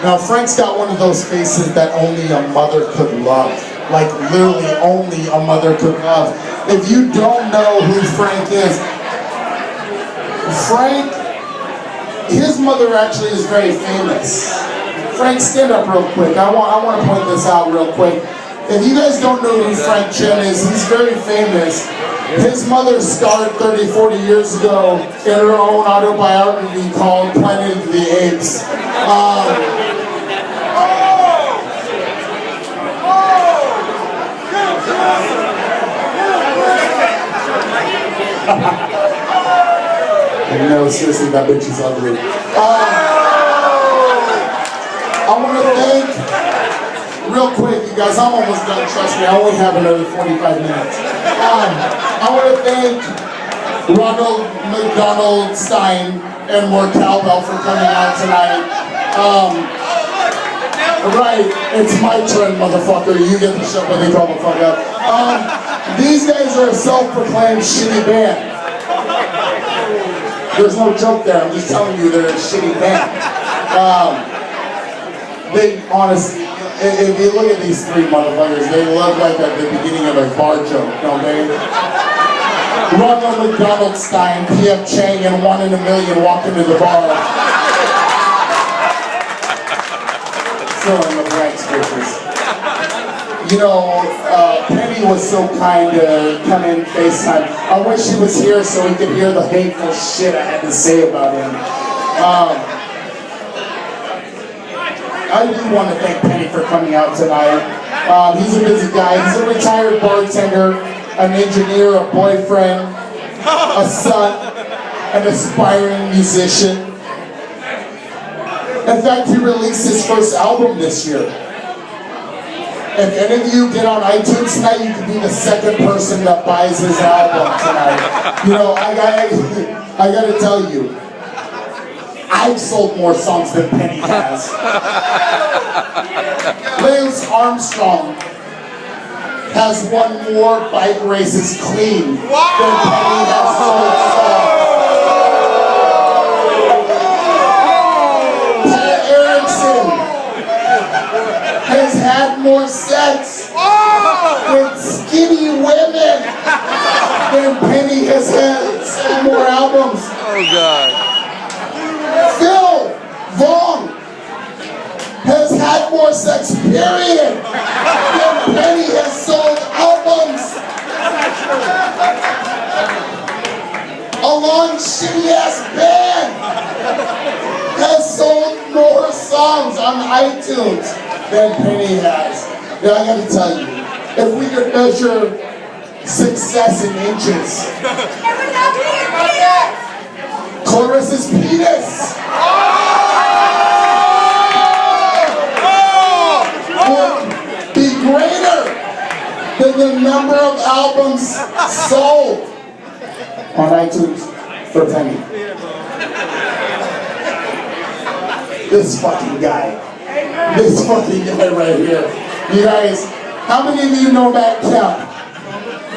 Now Frank's got one of those faces that only a mother could love. Like literally only a mother could love. If you don't know who Frank is, Frank, his mother actually is very famous. Frank, stand up real quick. I want to point this out real quick. If you guys don't know who Frank Chin is, he's very famous. His mother starred 30, 40 years ago in her own autobiography called Planet of the Apes. No, seriously, that bitch is ugly. I want to thank, real quick, you guys, I'm almost done, trust me, I only have another 45 minutes. I want to thank Ronald McDonald Stein and more cowbell for coming out tonight. Right, it's my turn, motherfucker. You get the shit when they call the fuck up. These guys are a self-proclaimed shitty band. There's no joke there, I'm just telling you they're a shitty band. They honestly, if you look at these three motherfuckers, they look like at the beginning of a bar joke, don't they? Ronald McDonald Stein, P.F. Chang, and 1 in a Million walk into the bar. Fill in the blanks, bitches. You know, Penny was so kind to come in FaceTime. I wish she was here so we could hear the hateful shit I had to say about him. I do want to thank Penny for coming out tonight. He's a busy guy. He's a retired bartender, an engineer, a boyfriend, a son, an aspiring musician. In fact, he released his first album this year. If any of you get on iTunes tonight, you can be the second person that buys his album tonight. You know, I gotta tell you, I've sold more songs than Penny has. Lance Armstrong has won more bike races clean than Penny has sold songs. Pat Erickson has had more sex with skinny women than Penny has had sold more albums. Oh God. Phil Vaughn has had more sex, period, than Penny has sold albums. A long shitty-ass band has sold more songs on iTunes than Penny has. Now I gotta tell you, if we could measure success in inches, Clarissa's penis would be greater than the number of albums sold on iTunes for Penny. This fucking guy. This fucking guy right here. You guys, how many of you know Matt Kemp?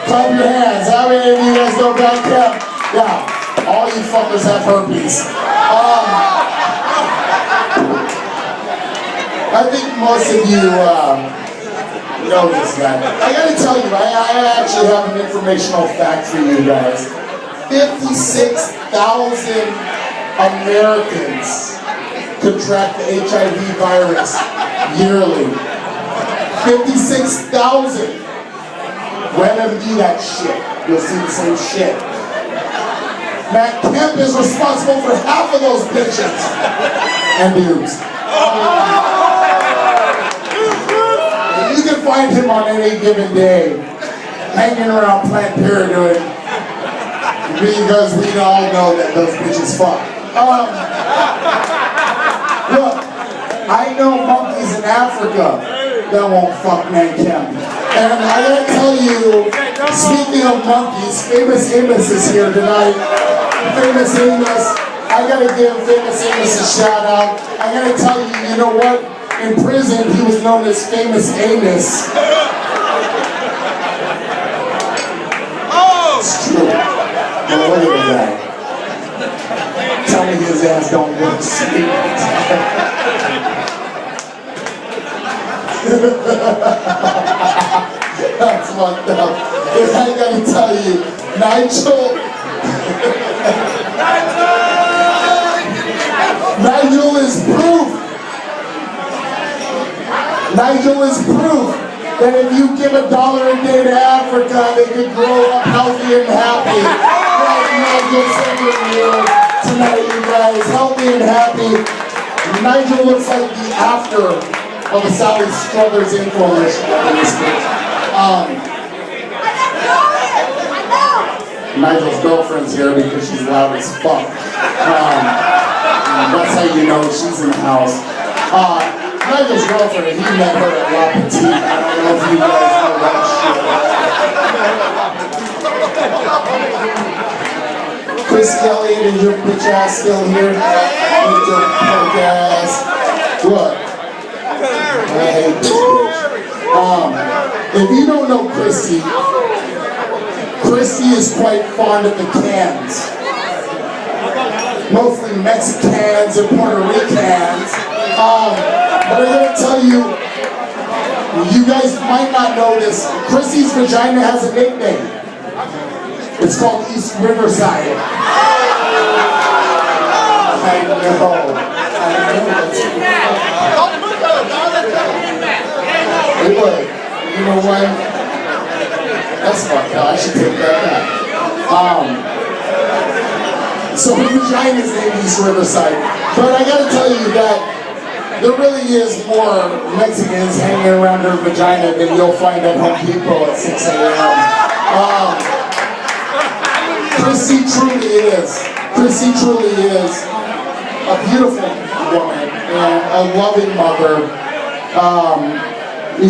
Clap your hands. How many of you guys know Matt Kemp? Yeah. All you fuckers have herpes. I think most of you know this guy. I gotta tell you, I actually have an informational fact for you guys. 56,000 Americans contract the HIV virus yearly. 56,000. WebMD that shit. You'll see the same shit. Matt Kemp is responsible for half of those bitches and dudes. You can find him on any given day, hanging around Planned Parenthood, because we all know that those bitches fuck. Look, I know monkeys in Africa that won't fuck Matt Kemp. And I gotta tell you, speaking of monkeys, Famous Amos is here tonight. Famous Amos, I gotta give Famous Amos a shout out. I gotta tell you, you know what? In prison, he was known as Famous Amos. Oh! It's true. Well, look at that. Tell me his ass don't look sweet. That's fucked up. And I gotta tell you, Nigel is proof. Nigel is proof that if you give $1 a day to Africa, they could grow up healthy and happy. Right, Nigel serving you tonight, you guys. Healthy and happy. Nigel looks like the after of a Sally Struthers infomercial in this bitch. Nigel's girlfriend's here because she's loud as fuck. That's how you know she's in the house. Nigel's girlfriend, he met her at La Petite. I don't know if you guys know that shit. Chris Elliott, is your bitch ass still here? With your punk ass. What? I hate this bitch. If you don't know Christy is quite fond of the cans. Mostly Mexicans and Puerto Ricans. But I'm gonna tell you, you guys might not know this. Chrissy's vagina has a nickname. It's called East Riverside. I know. Hey, look, you know what? That's fucked up. I should take that back. So her vagina's named East Riverside. But I gotta tell you that there really is more Mexicans hanging around her vagina than you'll find at Home Depot at 6 a.m. Chrissy truly is. Chrissy truly is a beautiful woman and a loving mother.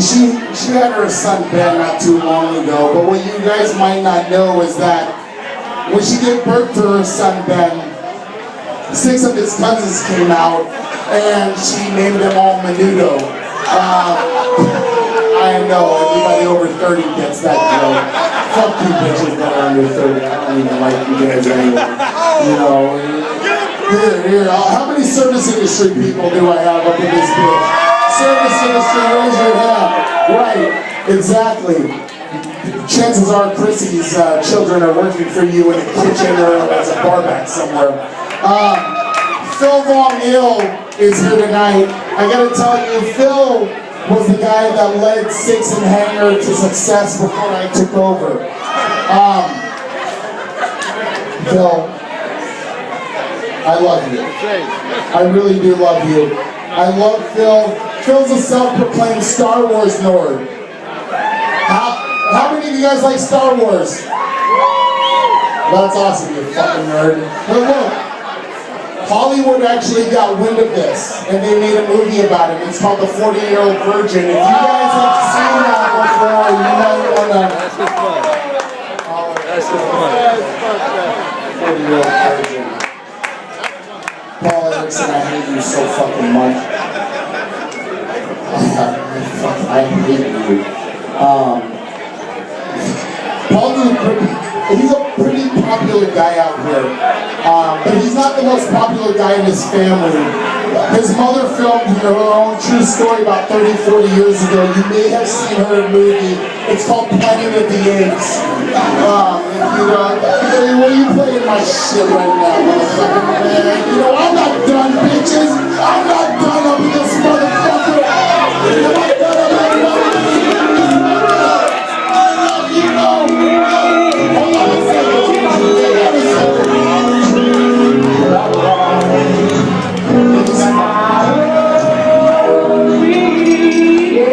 She had her son Ben not too long ago, but what you guys might not know is that when she gave birth to her son Ben, 6 of his cousins came out and she named them all Menudo. I know, everybody over 30 gets that joke. Fuck you bitches that are under 30, I don't even like you guys anyway. You know, here, how many service industry people do I have up in this bitch? Service industry, raise your hand. Right, exactly. Chances are Chrissy's children are working for you in a kitchen or as a barback somewhere. Phil Von Ill is here tonight. I gotta tell you, Phil was the guy that led Six and Hanger to success before I took over. Phil, I love you. I really do love you. I love Phil. Phil's a self-proclaimed Star Wars nerd. How many of you guys like Star Wars? That's awesome, you fucking nerd. But look, Hollywood actually got wind of this, and they made a movie about it. It's called The 40-Year-Old Virgin. If you guys have seen that before, you might want to... That's just fun. 40-Year-Old Virgin. Paul Erickson, I hate you so fucking much. I hate you. Paul's he's a pretty popular guy out here, but he's not the most popular guy in his family. His mother filmed her own true story about 30, 40 years ago. You may have seen her movie. It's called Planet of the Apes. What are you playing my shit right now, motherfucker, man? You know, I'm not done, bitches. I'm not done up with this motherfucker. I'm not done up with this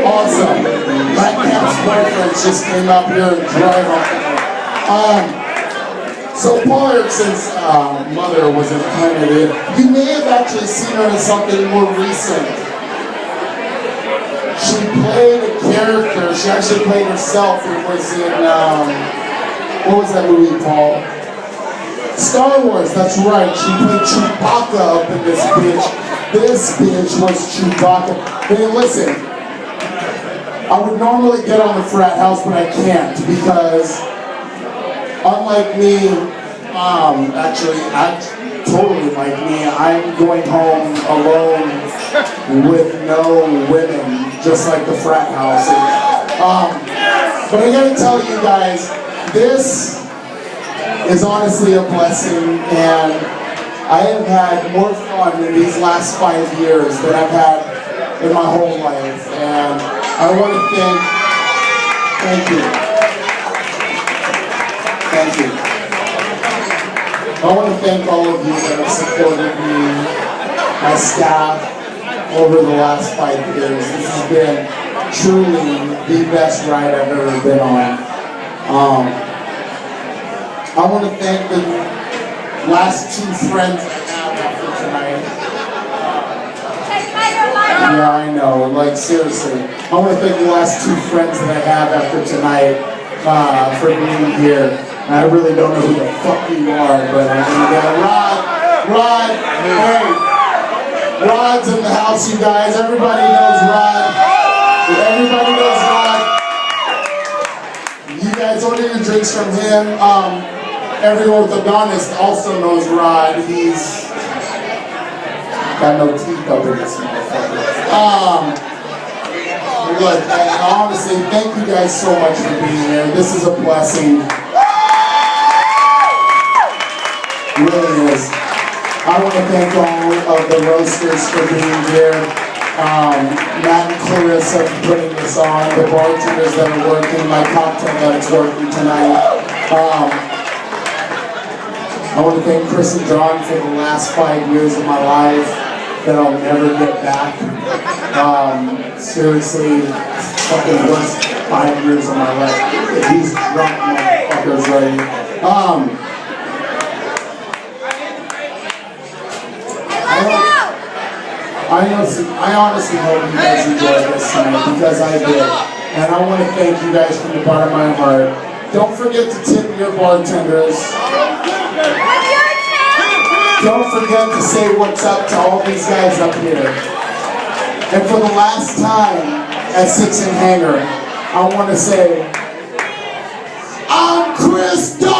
Awesome. My Cap's boyfriend just came up here and drive up. So Paul Erickson's mother was in Planet of the Apes. You may have actually seen her in something more recent. She played a character. She actually played herself. It was in, what was that movie, Paul? Star Wars, that's right. She played Chewbacca up in this bitch. This bitch was Chewbacca. Hey, listen. I would normally get on the frat house, but I can't because, unlike me, actually, totally like me, I'm going home alone with no women. just like the frat house. But I gotta tell you guys, this is honestly a blessing, and I have had more fun in these last 5 years than I've had in my whole life, and I want to thank you. I want to thank all of you that have supported me, my staff, over the last 5 years. This has been truly the best ride I've ever been on. I want to thank the last 2 friends I have after tonight. Yeah, I know, like seriously. I want to thank the last 2 friends that I have after tonight for being here. And I really don't know who the fuck you are, but I mean, Rod, hey, Rod's in the house, you guys. Everybody knows Rod. Everybody knows Rod. You guys order your drinks from him. Every orthodontist also knows Rod. He's got no teeth up in this motherfucker. Look, honestly, thank you guys so much for being here. This is a blessing. It really is. I want to thank all of the roasters for being here. Matt and Clarissa for putting this on, the bartenders that are working, my cocktail that is working tonight. I want to thank Chris and John for the last 5 years of my life that I'll never get back. Seriously, fucking worst 5 years of my life. These drunk motherfuckers right here. I honestly hope you guys enjoyed this tonight, because I did. And I want to thank you guys from the bottom of my heart. Don't forget to tip your bartenders. Don't forget to say what's up to all these guys up here. And for the last time at 6 and Hangar, I want to say, I'm Chris Daus!